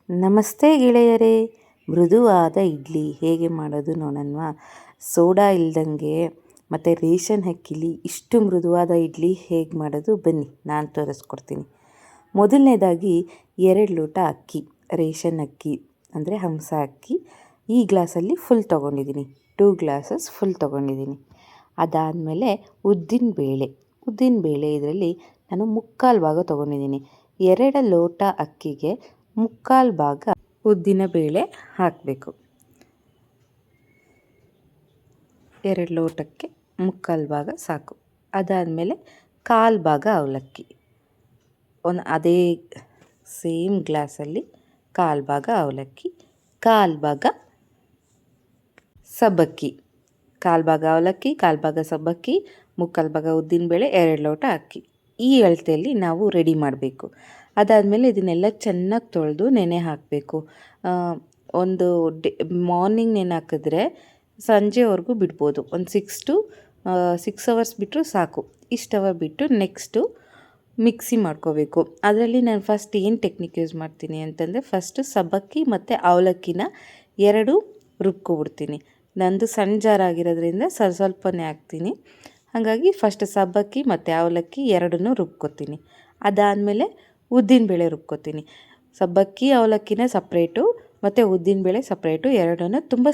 ನಮಸ್ತೆ ಗೆಳೆಯರೇ, ಮೃದುವಾದ ಇಡ್ಲಿ ಹೇಗೆ ಮಾಡೋದು ನೋಡೋಣವಾ? ಸೋಡಾ ಇಲ್ದಂಗೆ ಮತ್ತು ರೇಷನ್ ಅಕ್ಕಿಲಿ ಇಷ್ಟು ಮೃದುವಾದ ಇಡ್ಲಿ ಹೇಗೆ ಮಾಡೋದು ಬನ್ನಿ ನಾನು ತೋರಿಸ್ಕೊಡ್ತೀನಿ. ಮೊದಲನೇದಾಗಿ 2 ಲೋಟ ಅಕ್ಕಿ, ರೇಷನ್ ಅಕ್ಕಿ ಅಂದರೆ ಹಂಸ ಅಕ್ಕಿ. ಈ ಗ್ಲಾಸಲ್ಲಿ ಫುಲ್ ತೊಗೊಂಡಿದ್ದೀನಿ, 2 ಗ್ಲಾಸಸ್ ಫುಲ್ ತೊಗೊಂಡಿದ್ದೀನಿ. ಅದಾದಮೇಲೆ ಉದ್ದಿನಬೇಳೆ ಇದರಲ್ಲಿ ನಾನು 3/4 ಭಾಗ ತೊಗೊಂಡಿದ್ದೀನಿ. 2 ಲೋಟ ಅಕ್ಕಿಗೆ 3/4 ಭಾಗ ಉದ್ದಿನಬೇಳೆ ಹಾಕಬೇಕು. 2 ಲೋಟಕ್ಕೆ 3/4 ಭಾಗ ಸಾಕು. ಅದಾದಮೇಲೆ 1/4 ಭಾಗ ಅವಲಕ್ಕಿ, ಅದೇ ಸೇಮ್ ಗ್ಲಾಸಲ್ಲಿ 1/4 ಭಾಗ ಅವಲಕ್ಕಿ, 1/4 ಭಾಗ ಸಬ್ಬಕ್ಕಿ. 1/4 ಭಾಗ ಅವಲಕ್ಕಿ, 1/4 ಭಾಗ ಸಬ್ಬಕ್ಕಿ, 3/4 ಭಾಗ ಉದ್ದಿನಬೇಳೆ, 2 ಲೋಟ ಅಕ್ಕಿ. ಈ ಅಳತೆಯಲ್ಲಿ ನಾವು ರೆಡಿ ಮಾಡಬೇಕು. ಅದಾದಮೇಲೆ ಇದನ್ನೆಲ್ಲ ಚೆನ್ನಾಗಿ ತೊಳೆದು ನೆನೆ ಹಾಕಬೇಕು. ಒಂದು ಮಾರ್ನಿಂಗ್ ನೆನೆ ಹಾಕಿದ್ರೆ ಸಂಜೆವರೆಗೂ ಬಿಡ್ಬೋದು. ಒಂದು 6 ಅವರ್ಸ್ ಬಿಟ್ಟರು ಸಾಕು. ಇಷ್ಟು ಅವರ್ ಬಿಟ್ಟು ನೆಕ್ಸ್ಟು ಮಿಕ್ಸಿ ಮಾಡ್ಕೋಬೇಕು. ಅದರಲ್ಲಿ ನಾನು ಫಸ್ಟ್ ಏನು ಟೆಕ್ನಿಕ್ ಯೂಸ್ ಮಾಡ್ತೀನಿ ಅಂತಂದರೆ, ಫಸ್ಟು ಸಬ್ಬಕ್ಕಿ ಮತ್ತು ಅವಲಕ್ಕಿನ 2 ರುಬ್ಕೊಬಿಡ್ತೀನಿ. ನಂದು ಸಣ್ಣ ಜಾರ್ ಆಗಿರೋದ್ರಿಂದ ಸ್ವಲ್ಪನೇ ಹಾಕ್ತೀನಿ. ಹಾಗಾಗಿ ಫಸ್ಟ್ ಸಬ್ಬಕ್ಕಿ ಮತ್ತು ಅವಲಕ್ಕಿ 2 ರುಬ್ಕೊತೀನಿ. ಅದಾದಮೇಲೆ ಉದ್ದಿನಬೇಳೆ ರುಬ್ಕೊತೀನಿ. ಸಬ್ಬಕ್ಕಿ ಅವಲಕ್ಕಿನ ಸಪ್ರೇಟು ಮತ್ತು ಉದ್ದಿನಬೇಳೆ ಸಪ್ರೇಟು, 2 ತುಂಬ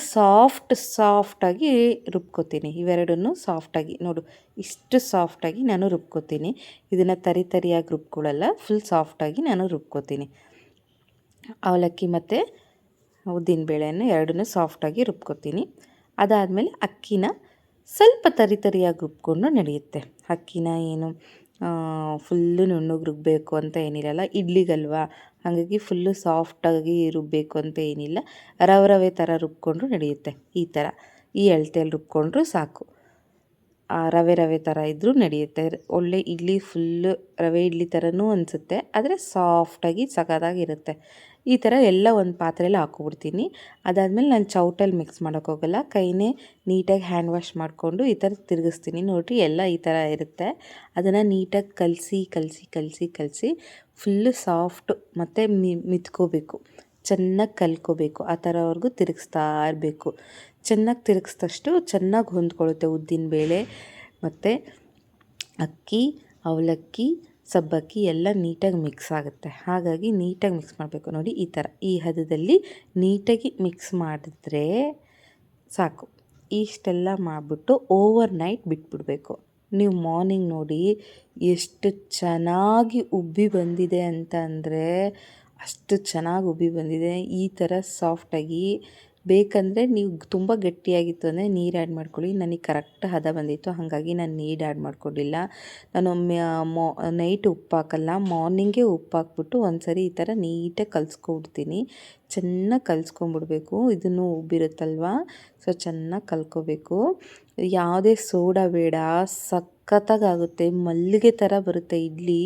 ಸಾಫ್ಟಾಗಿ ರುಬ್ಕೊತೀನಿ. ಇವೆರಡನ್ನೂ ಸಾಫ್ಟಾಗಿ ನೋಡು, ಇಷ್ಟು ಸಾಫ್ಟಾಗಿ ನಾನು ರುಬ್ಕೊತೀನಿ. ಇದನ್ನು ತರಿಯಾಗಿ ರುಬ್ಕೊಳ್ಳಲ್ಲ, ಫುಲ್ ಸಾಫ್ಟಾಗಿ ನಾನು ರುಬ್ಕೊತೀನಿ. ಅವಲಕ್ಕಿ ಮತ್ತು ಉದ್ದಿನಬೇಳೆಯನ್ನು 2 ಸಾಫ್ಟಾಗಿ ರುಬ್ಕೊತೀನಿ. ಅದಾದಮೇಲೆ ಅಕ್ಕಿನ ಸ್ವಲ್ಪ ತರಿಯಾಗಿ ರುಬ್ಕೊಂಡು ನಡೆಯುತ್ತೆ. ಅಕ್ಕಿನ ಏನು ಫುಲ್ಲು ನುಣ್ಣಗೆ ರುಬ್ಬಬೇಕು ಅಂತ ಏನಿರಲ್ಲ, ಇಡ್ಲಿಗಲ್ವಾ, ಹಾಗಾಗಿ ಫುಲ್ಲು ಸಾಫ್ಟಾಗಿ ರುಬ್ಬಬೇಕು ಅಂತ ಏನಿಲ್ಲ. ರವೆ ಥರ ರುಬ್ಕೊಂಡ್ರೂ ನಡೆಯುತ್ತೆ. ಈ ಅಳತೆಯಲ್ಲಿ ರುಬ್ಕೊಂಡ್ರೂ ಸಾಕು. ರವೆ ಥರ ಇದ್ದರೂ ನಡೆಯುತ್ತೆ. ಒಳ್ಳೆ ಇಡ್ಲಿ ಫುಲ್ಲು ರವೆ ಇಡ್ಲಿ ಥರನೂ ಅನಿಸುತ್ತೆ, ಆದರೆ ಸಾಫ್ಟಾಗಿ ಸಖತ್ತಾಗಿರುತ್ತೆ. ಈ ಥರ ಎಲ್ಲ ಒಂದು ಪಾತ್ರೆಯಲ್ಲಿ ಹಾಕ್ಕೊಬಿಡ್ತೀನಿ. ಅದಾದಮೇಲೆ ನಾನು ಚೌಟಲ್ಲಿ ಮಿಕ್ಸ್ ಮಾಡೋಕ್ಕೋಗಲ್ಲ, ಕೈನೇ ನೀಟಾಗಿ ಹ್ಯಾಂಡ್ ವಾಶ್ ಮಾಡಿಕೊಂಡು ಈ ಥರ ತಿರುಗಿಸ್ತೀನಿ. ನೋಡಿರಿ, ಎಲ್ಲ ಈ ಥರ ಇರುತ್ತೆ. ಅದನ್ನು ನೀಟಾಗಿ ಕಲಸಿ ಫುಲ್ಲು ಸಾಫ್ಟು ಮತ್ತು ಮಿತ್ಕೋಬೇಕು, ಚೆನ್ನಾಗಿ ಕಲ್ಕೋಬೇಕು. ಆ ಥರವರೆಗೂ ತಿರುಗಿಸ್ತಾ ಇರಬೇಕು. ಚೆನ್ನಾಗಿ ತಿರುಗಿಸ್ದಷ್ಟು ಚೆನ್ನಾಗಿ ಹೊಂದ್ಕೊಳ್ಳುತ್ತೆ ಉದ್ದಿನಬೇಳೆ ಮತ್ತು ಅಕ್ಕಿ, ಅವಲಕ್ಕಿ, ಸಬ್ಬಕ್ಕಿ ಎಲ್ಲ ನೀಟಾಗಿ ಮಿಕ್ಸ್ ಆಗುತ್ತೆ. ಹಾಗಾಗಿ ನೀಟಾಗಿ ಮಿಕ್ಸ್ ಮಾಡಬೇಕು. ನೋಡಿ, ಈ ಥರ ಈ ಹದದಲ್ಲಿ ನೀಟಾಗಿ ಮಿಕ್ಸ್ ಮಾಡಿದ್ರೆ ಸಾಕು. ಇಷ್ಟೆಲ್ಲ ಮಾಡಿಬಿಟ್ಟು ಓವರ್ ನೈಟ್ ಬಿಟ್ಬಿಡಬೇಕು. ನೀವು ಮಾರ್ನಿಂಗ್ ನೋಡಿ ಎಷ್ಟು ಚೆನ್ನಾಗಿ ಉಬ್ಬಿ ಬಂದಿದೆ ಅಂತ ಅಂದರೆ ಅಷ್ಟು ಚೆನ್ನಾಗಿ ಉಬ್ಬಿ ಬಂದಿದೆ. ಈ ಥರ ಸಾಫ್ಟಾಗಿ ಬೇಕಂದರೆ ನೀವು ತುಂಬ ಗಟ್ಟಿಯಾಗಿತ್ತು ಅಂದರೆ ನೀರು ಆ್ಯಡ್ ಮಾಡ್ಕೊಳ್ಳಿ. ನನಗೆ ಕರೆಕ್ಟ್ ಹದ ಬಂದಿತ್ತು, ಹಾಗಾಗಿ ನಾನು ನೀರು ಆ್ಯಡ್ ಮಾಡ್ಕೊಂಡಿಲ್ಲ. ನಾನು ನೈಟ್ ಉಪ್ಪು ಹಾಕಲ್ಲ, ಮಾರ್ನಿಂಗೇ ಉಪ್ಪು ಹಾಕ್ಬಿಟ್ಟು ಒಂದ್ಸರಿ ಈ ಥರ ನೀಟಾಗಿ ಕಲಿಸ್ಕೊಬಿಡ್ತೀನಿ. ಚೆನ್ನಾಗಿ ಕಲಿಸ್ಕೊಂಬಿಡ್ಬೇಕು. ಇದನ್ನು ಉಬ್ಬಿರುತ್ತಲ್ವ, ಸೊ ಚೆನ್ನಾಗಿ ಕಲ್ಕೋಬೇಕು. ಯಾವುದೇ ಸೋಡಾ ಬೇಡ, ಸಖತ್ತಾಗುತ್ತೆ, ಮಲ್ಲಿಗೆ ಥರ ಬರುತ್ತೆ ಇಡ್ಲಿ.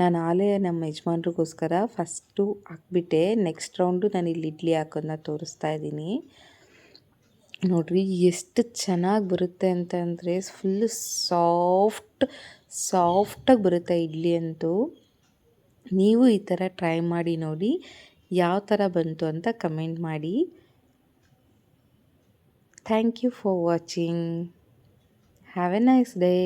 ನಾನು ಆಲೇ ನಮ್ಮ ಯಜಮಾನ್ರಿಗೋಸ್ಕರ ಫಸ್ಟು ಹಾಕ್ಬಿಟ್ಟೆ, ನೆಕ್ಸ್ಟ್ ರೌಂಡು ನಾನು ಇಲ್ಲಿ ಇಡ್ಲಿ ಹಾಕೋದನ್ನ ತೋರಿಸ್ತಾ ಇದ್ದೀನಿ. ನೋಡಿರಿ ಎಷ್ಟು ಚೆನ್ನಾಗಿ ಬರುತ್ತೆ ಅಂತ ಅಂದರೆ ಫುಲ್ಲು ಸಾಫ್ಟಾಗಿ ಬರುತ್ತೆ ಇಡ್ಲಿ ಅಂತೂ. ನೀವು ಈ ಥರ ಟ್ರೈ ಮಾಡಿ ನೋಡಿ, ಯಾವ ಥರ ಬಂತು ಅಂತ ಕಮೆಂಟ್ ಮಾಡಿ. Thank you for watching. Have a nice day.